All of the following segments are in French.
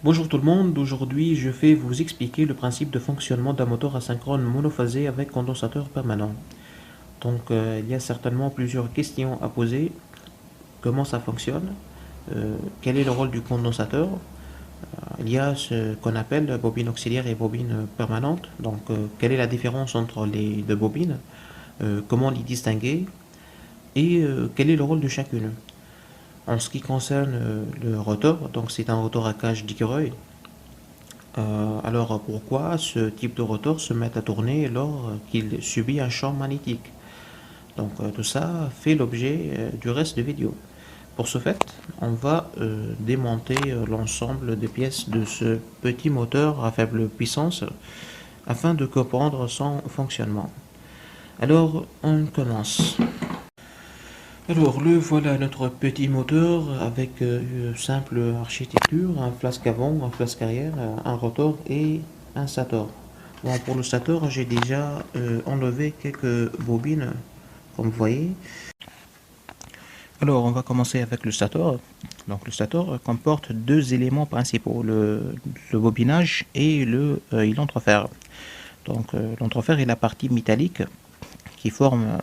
Bonjour tout le monde, aujourd'hui je vais vous expliquer le principe de fonctionnement d'un moteur asynchrone monophasé avec condensateur permanent. Il y a certainement plusieurs questions à poser. Comment ça fonctionne? Quel est le rôle du condensateur? Il y a ce qu'on appelle bobine auxiliaire et bobine permanente. Quelle est la différence entre les deux bobines? Comment les distinguer? Quel est le rôle de chacune? En ce qui concerne le rotor, donc c'est un rotor à cage d'écureuil. Alors pourquoi ce type de rotor se met à tourner lors qu'il subit un champ magnétique? Tout ça fait l'objet du reste de vidéo. Pour ce fait, on va démonter l'ensemble des pièces de ce petit moteur à faible puissance afin de comprendre son fonctionnement. Alors on commence. Alors le voilà notre petit moteur avec une simple architecture, un flasque avant, un flasque arrière, un rotor et un stator. Bon, pour le stator, j'ai déjà enlevé quelques bobines, comme vous voyez. Alors on va commencer avec le stator. Donc le stator comporte deux éléments principaux, le bobinage et l'entrefer. L'entrefer est la partie métallique qui forme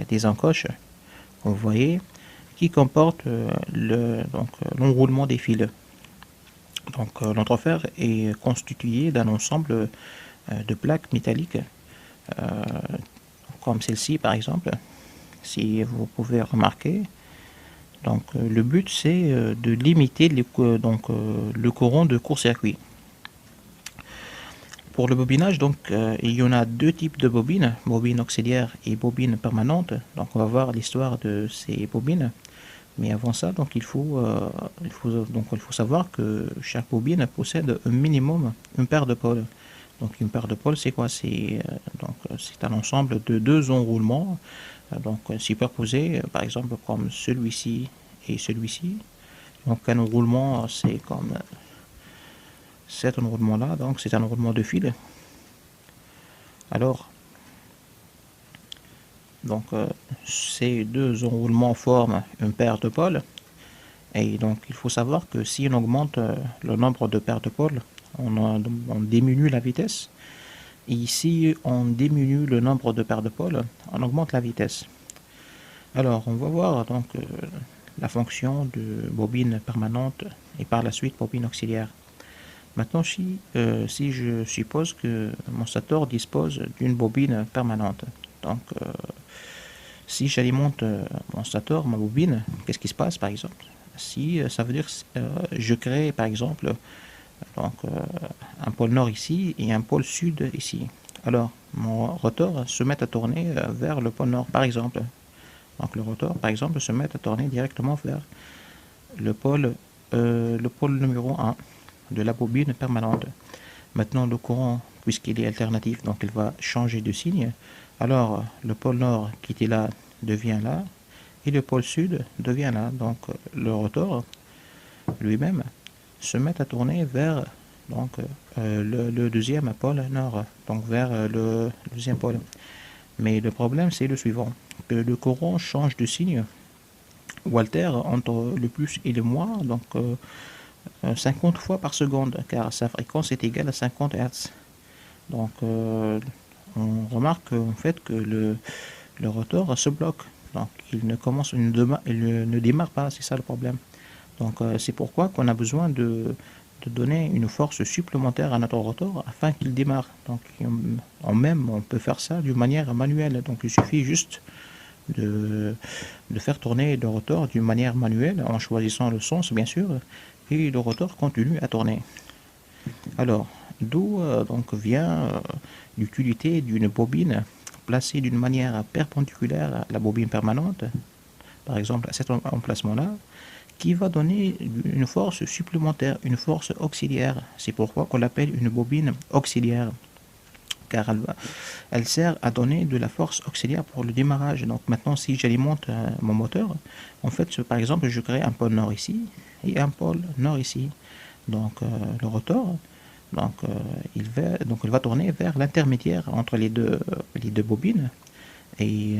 des encoches, comme vous voyez, qui comporte l'enroulement des fils. L'entrefer est constitué d'un ensemble de plaques métalliques, euh, comme celle-ci par exemple, si vous pouvez remarquer. Le but c'est de limiter le courant de court-circuit. Pour le bobinage, il y en a deux types de bobines, bobine auxiliaire et bobine permanente. Donc on va voir l'histoire de ces bobines. Mais avant ça, il faut savoir que chaque bobine possède un minimum une paire de pôles. Donc une paire de pôles, c'est quoi? C'est un ensemble de deux enroulements superposés, par exemple comme celui-ci et celui-ci. Donc un enroulement, c'est comme cet enroulement-là, donc c'est un enroulement de fil. Alors, ces deux enroulements forment une paire de pôles. Et donc, il faut savoir que si on augmente le nombre de paires de pôles, on diminue la vitesse. Et si on diminue le nombre de paires de pôles, on augmente la vitesse. Alors, on va voir la fonction de bobine permanente et par la suite bobine auxiliaire. Maintenant, si je suppose que mon stator dispose d'une bobine permanente, donc si j'alimente mon stator, ma bobine, qu'est-ce qui se passe par exemple? Si ça veut dire que je crée par exemple donc, euh, un pôle nord ici et un pôle sud ici. Alors mon rotor se met à tourner vers le pôle nord par exemple. Donc le rotor par exemple se met à tourner directement vers le pôle numéro 1 de la bobine permanente. Maintenant le courant, puisqu'il est alternatif, donc il va changer de signe. Alors le pôle nord qui était là devient là et le pôle sud devient là. Donc le rotor lui-même se met à tourner vers le deuxième pôle nord, donc vers le deuxième pôle. Mais le problème c'est le suivant, que le courant change de signe ou altère entre le plus et le moins, 50 fois par seconde, car sa fréquence est égale à 50 Hz. On remarque en fait que le rotor se bloque. Donc il ne démarre pas, c'est ça le problème. C'est pourquoi qu'on a besoin de donner une force supplémentaire à notre rotor afin qu'il démarre. On peut faire ça d'une manière manuelle. Donc il suffit juste de faire tourner le rotor d'une manière manuelle en choisissant le sens bien sûr, et le rotor continue à tourner. Alors, d'où vient l'utilité d'une bobine placée d'une manière perpendiculaire à la bobine permanente, par exemple à cet emplacement-là, qui va donner une force supplémentaire, une force auxiliaire. C'est pourquoi on l'appelle une bobine auxiliaire, car elle sert à donner de la force auxiliaire pour le démarrage. Donc maintenant, si j'alimente mon moteur, en fait, par exemple, je crée un pôle nord ici et un pôle nord ici. Le rotor, il va tourner vers l'intermédiaire entre les deux bobines. Et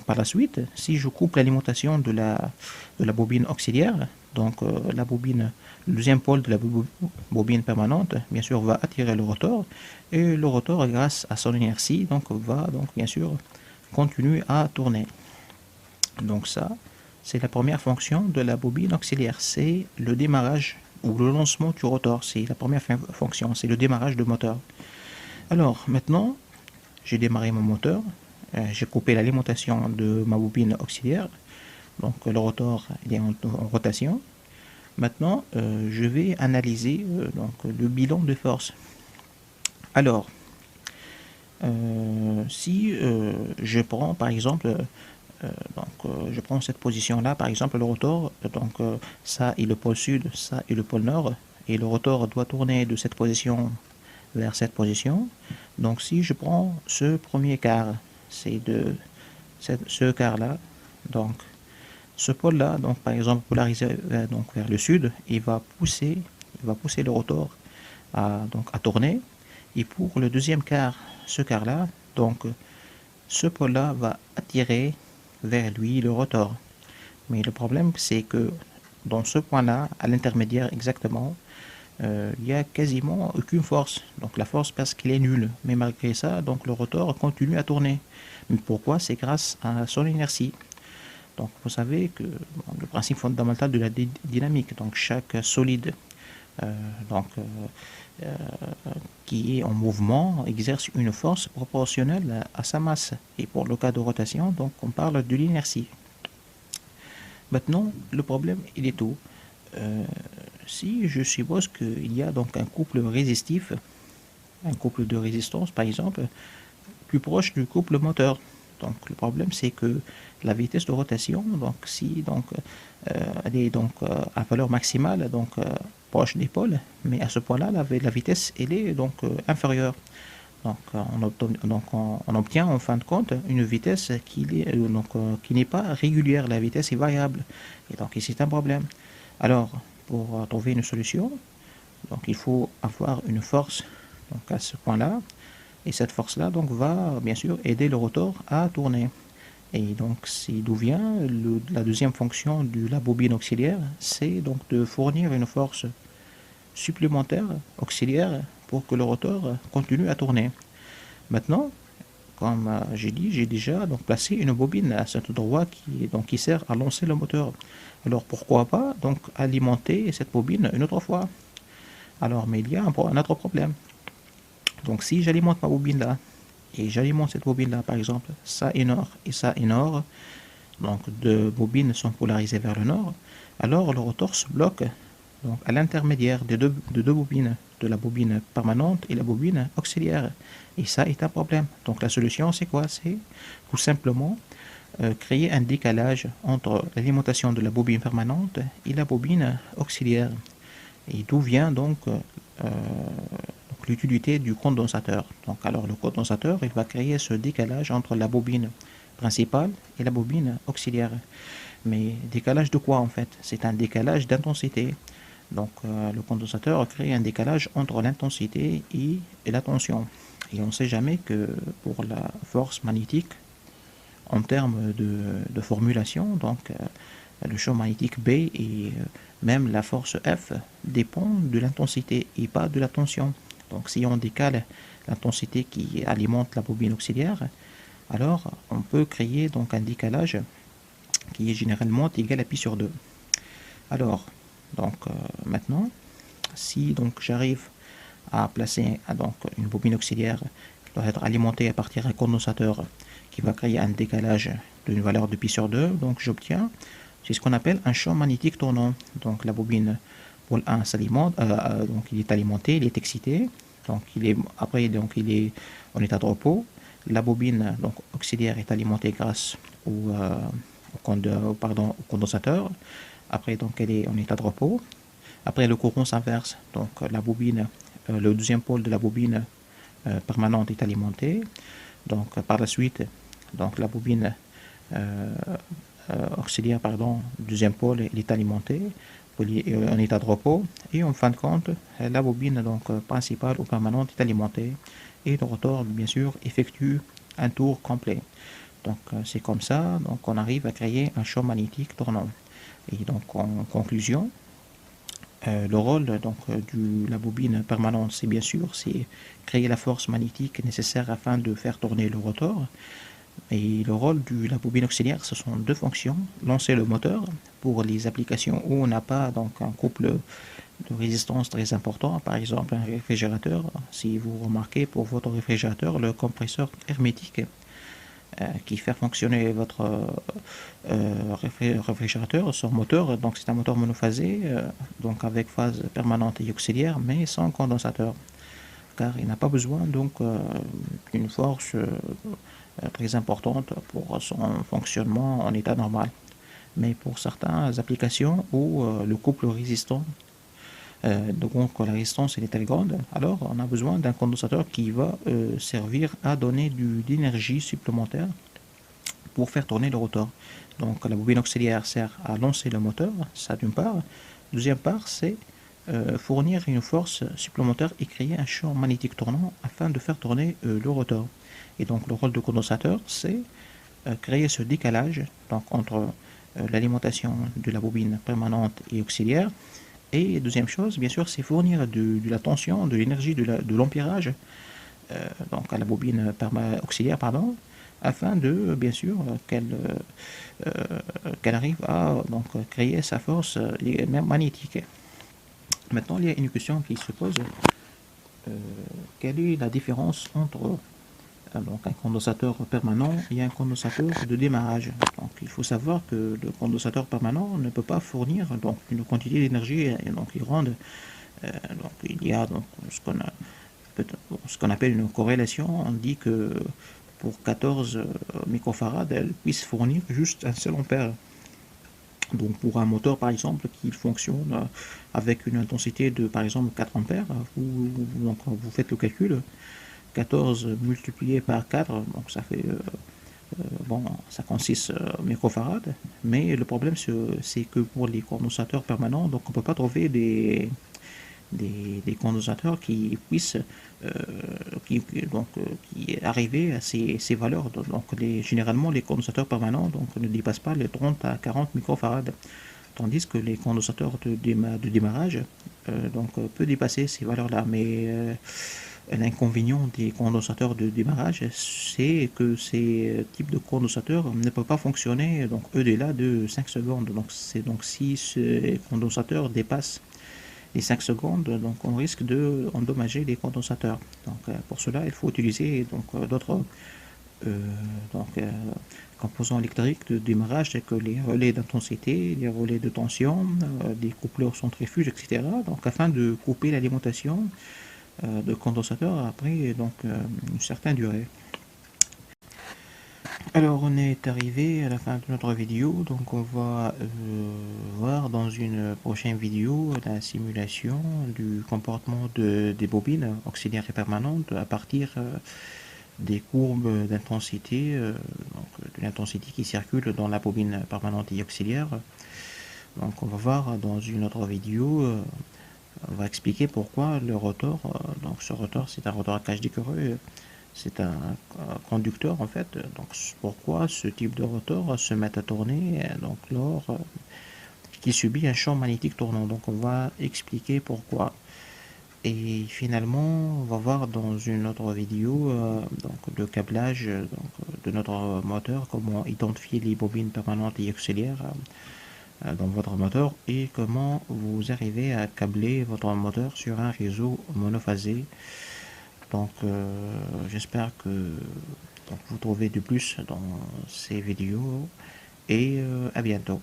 par la suite, si je coupe l'alimentation de la bobine auxiliaire, Donc la bobine, le deuxième pôle de la bobine permanente, bien sûr, va attirer le rotor, et le rotor, grâce à son inertie, donc va donc bien sûr continuer à tourner. Donc ça, c'est la première fonction de la bobine auxiliaire, c'est le démarrage ou le lancement du rotor. C'est la première fonction, c'est le démarrage de moteur. Alors maintenant, j'ai démarré mon moteur, j'ai coupé l'alimentation de ma bobine auxiliaire, donc le rotor il est en rotation. Maintenant, je vais analyser donc, le bilan de force. Alors, si je prends par exemple, je prends cette position-là, par exemple le rotor, donc ça est le pôle sud, ça est le pôle nord, et le rotor doit tourner de cette position vers cette position. Donc si je prends ce premier quart, c'est de ce quart-là, donc ce pôle-là, donc par exemple polarisé donc vers le sud, il va pousser le rotor à tourner. Et pour le deuxième quart, ce quart-là, donc ce pôle-là va attirer vers lui le rotor. Mais le problème, c'est que dans ce point-là, à l'intermédiaire exactement, il n'y a quasiment aucune force. Donc la force parce qu'il est nul. Mais malgré ça, donc le rotor continue à tourner. Mais pourquoi? C'est grâce à son inertie. Donc vous savez que le principe fondamental de la dynamique, donc chaque solide donc, qui est en mouvement exerce une force proportionnelle à sa masse. Et pour le cas de rotation, donc on parle de l'inertie. Maintenant, le problème, il est où? Si je suppose qu'il y a donc un couple résistif, un couple de résistance par exemple, plus proche du couple moteur. Donc le problème c'est que la vitesse de rotation, donc si donc elle est donc à valeur maximale, donc proche des pôles, mais à ce point-là la vitesse elle est donc inférieure. Donc on obtient en fin de compte une vitesse qui n'est pas régulière, la vitesse est variable. Et donc ici c'est un problème. Alors pour trouver une solution, donc il faut avoir une force donc à ce point-là. Et cette force-là donc va bien sûr aider le rotor à tourner. Et donc c'est d'où vient la deuxième fonction de la bobine auxiliaire, c'est donc de fournir une force supplémentaire auxiliaire pour que le rotor continue à tourner. Maintenant, comme j'ai dit, j'ai déjà donc placé une bobine à cet endroit qui sert à lancer le moteur. Alors pourquoi pas donc alimenter cette bobine une autre fois? Alors mais il y a un autre problème. Donc si j'alimente ma bobine là, et j'alimente cette bobine là par exemple, ça est nord et ça est nord, donc deux bobines sont polarisées vers le nord, alors le rotor se bloque donc à l'intermédiaire de deux bobines, de la bobine permanente et la bobine auxiliaire. Et ça est un problème. Donc la solution c'est quoi? C'est tout simplement créer un décalage entre l'alimentation de la bobine permanente et la bobine auxiliaire. Et d'où vient donc l'utilité du condensateur. Donc alors le condensateur, il va créer ce décalage entre la bobine principale et la bobine auxiliaire. Mais décalage de quoi en fait? C'est un décalage d'intensité. Donc le condensateur crée un décalage entre l'intensité et la tension. Et on ne sait jamais que pour la force magnétique, en termes de formulation, donc le champ magnétique B et même la force F dépend de l'intensité et pas de la tension. Donc si on décale l'intensité qui alimente la bobine auxiliaire, alors on peut créer donc un décalage qui est généralement égal à pi sur 2. Alors, donc maintenant, si donc j'arrive à placer donc une bobine auxiliaire qui doit être alimentée à partir d'un condensateur qui va créer un décalage d'une valeur de pi sur 2, donc j'obtiens, c'est ce qu'on appelle un champ magnétique tournant. Donc la bobine pôle 1 s'alimente, donc il est alimenté, il est excité, donc après il est en état de repos. La bobine donc auxiliaire est alimentée grâce au condensateur. Après donc elle est en état de repos. Après le courant s'inverse, donc la bobine, le deuxième pôle de la bobine permanente est alimenté. Donc par la suite, donc la bobine auxiliaire, deuxième pôle, il est alimenté en état de repos, et en fin de compte, la bobine donc principale ou permanente est alimentée, et le rotor bien sûr effectue un tour complet. Donc c'est comme ça donc on arrive à créer un champ magnétique tournant. Et donc en conclusion, le rôle de la bobine permanente, c'est bien sûr c'est créer la force magnétique nécessaire afin de faire tourner le rotor. Et le rôle de la bobine auxiliaire, ce sont deux fonctions. Lancer le moteur pour les applications où on n'a pas donc un couple de résistance très important, par exemple un réfrigérateur. Si vous remarquez pour votre réfrigérateur, le compresseur hermétique qui fait fonctionner votre réfrigérateur, son moteur, donc c'est un moteur monophasé, donc avec phase permanente et auxiliaire, mais sans condensateur, car il n'a pas besoin donc d'une force très importante pour son fonctionnement en état normal. Mais pour certaines applications où le couple résistant, donc la résistance est très grande, alors on a besoin d'un condensateur qui va servir à donner de l'énergie supplémentaire pour faire tourner le rotor. Donc la bobine auxiliaire sert à lancer le moteur, ça d'une part. Deuxième part, c'est fournir une force supplémentaire et créer un champ magnétique tournant afin de faire tourner le rotor. Et donc le rôle du condensateur, c'est créer ce décalage donc, entre l'alimentation de la bobine permanente et auxiliaire. Et deuxième chose, bien sûr, c'est fournir de la tension, de l'énergie, de l'ampérage donc à la bobine auxiliaire, pardon, afin de, bien sûr, qu'elle arrive à donc, créer sa force magnétique. Maintenant, il y a une question qui se pose. Quelle est la différence entre donc un condensateur permanent et un condensateur de démarrage? Donc, il faut savoir que le condensateur permanent ne peut pas fournir donc, une quantité d'énergie donc, grande. Donc, il y a donc, ce qu'on appelle une corrélation. On dit que pour 14 microfarads, elle puisse fournir juste un seul ampère. Donc pour un moteur par exemple qui fonctionne avec une intensité de par exemple 4 ampères, donc vous faites le calcul, 14 multiplié par 4, donc ça fait bon, 56 microfarads, mais le problème c'est que pour les condensateurs permanents, donc on ne peut pas trouver des condensateurs qui puissent qui arriver à ces valeurs. Donc généralement les condensateurs permanents donc, ne dépassent pas les 30 à 40 microfarads, tandis que les condensateurs de démarrage donc, peut dépasser ces valeurs-là. Mais l'inconvénient des condensateurs de démarrage, c'est que ces types de condensateurs ne peuvent pas fonctionner donc au-delà de 5 secondes. Donc si ces condensateurs dépassent les 5 secondes, donc on risque d'endommager les condensateurs. Donc pour cela, il faut utiliser d'autres composants électriques de démarrage, tels que les relais d'intensité, les relais de tension, des coupleurs centrifuges, etc. Donc afin de couper l'alimentation de condensateurs après donc une certaine durée. Alors on est arrivé à la fin de notre vidéo, donc on va voir dans une prochaine vidéo la simulation du comportement des bobines auxiliaires et permanentes à partir des courbes d'intensité, de l'intensité qui circule dans la bobine permanente et auxiliaire. Donc on va voir dans une autre vidéo, on va expliquer pourquoi le rotor, donc ce rotor c'est un rotor à cage d'écureuil, c'est un conducteur en fait. Donc pourquoi ce type de rotor se met à tourner donc lors qu'il subit un champ magnétique tournant. Donc on va expliquer pourquoi. Et finalement, on va voir dans une autre vidéo donc le câblage de notre moteur, comment identifier les bobines permanentes et auxiliaires dans votre moteur et comment vous arrivez à câbler votre moteur sur un réseau monophasé. Donc j'espère que vous trouvez du plus dans ces vidéos et à bientôt.